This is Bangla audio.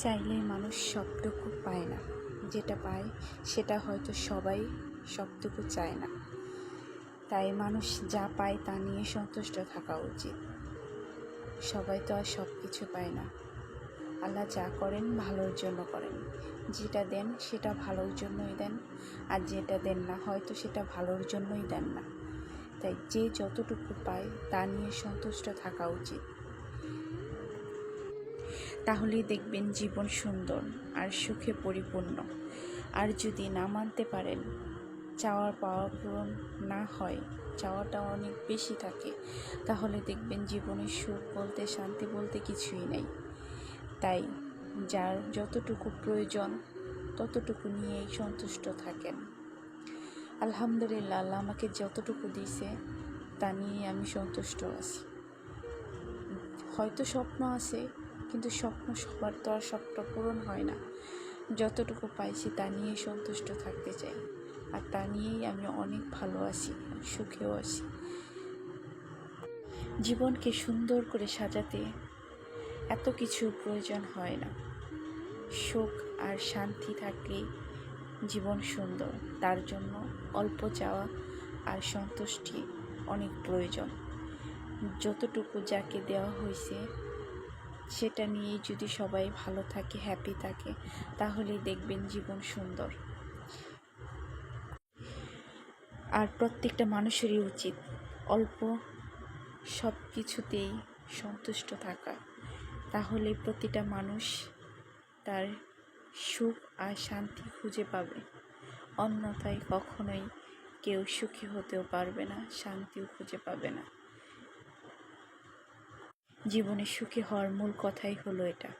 চাইলেই মানুষ সবটুকু পায় না, যেটা পায় সেটা হয়তো সবাই সবটুকু চায় না। তাই মানুষ যা পায় তা নিয়ে সন্তুষ্ট থাকা উচিত। সবাই তো আর সব কিছু পায় না। আল্লাহ যা করেন ভালোর জন্য করেন। যেটা দেন সেটা ভালোর জন্যই দেন, আর যেটা দেন না হয়তো সেটা ভালোর জন্যই দেন না। তাই যে যতটুকু পায় তা নিয়ে সন্তুষ্ট থাকা উচিত। তাহলেই দেখবেন জীবন সুন্দর আর সুখে পরিপূর্ণ। আর যদি না মানতে পারেন, চাওয়ার পাওয়া পূরণ না হয়, চাওয়াটা অনেক বেশি থাকে, তাহলে দেখবেন জীবনে সুখ বলতে, শান্তি বলতে কিছুই নেই। তাই যার যতটুকু প্রয়োজন ততটুকু নিয়েই সন্তুষ্ট থাকেন। আলহামদুলিল্লাহ, আল্লাহ আমাকে যতটুকু দিয়েছে তা নিয়ে আমি সন্তুষ্ট আছি। হয়তো স্বপ্ন আছে, কিন্তু স্বপ্ন সবার তো আর সবটা পূরণ হয় না। যতটুকু পাইছি তা নিয়ে সন্তুষ্ট থাকতে চাই, আর তা নিয়েই আমি অনেক ভালো আছি, সুখেও আছি। জীবনকে সুন্দর করে সাজাতে এত কিছু প্রয়োজন হয় না। সুখ আর শান্তি থাকলেই জীবন সুন্দর। তার জন্য অল্প চাওয়া আর সন্তুষ্টি অনেক প্রয়োজন। যতটুকু যাকে দেওয়া হয়েছে সেটা নিয়েই যদি সবাই ভালো থাকে, হ্যাপি থাকে, তাহলেই দেখবেন জীবন সুন্দর। আর প্রত্যেকটা মানুষেরই উচিত অল্প সব কিছুতেই সন্তুষ্ট থাকা। তাহলে প্রতিটা মানুষ তার সুখ আর শান্তি খুঁজে পাবে। অন্যথায় কখনোই কেউ সুখী হতেও পারবে না, শান্তিও খুঁজে পাবে না। জীবনে সুখী হওয়ার মূল কথাই হলো এটা।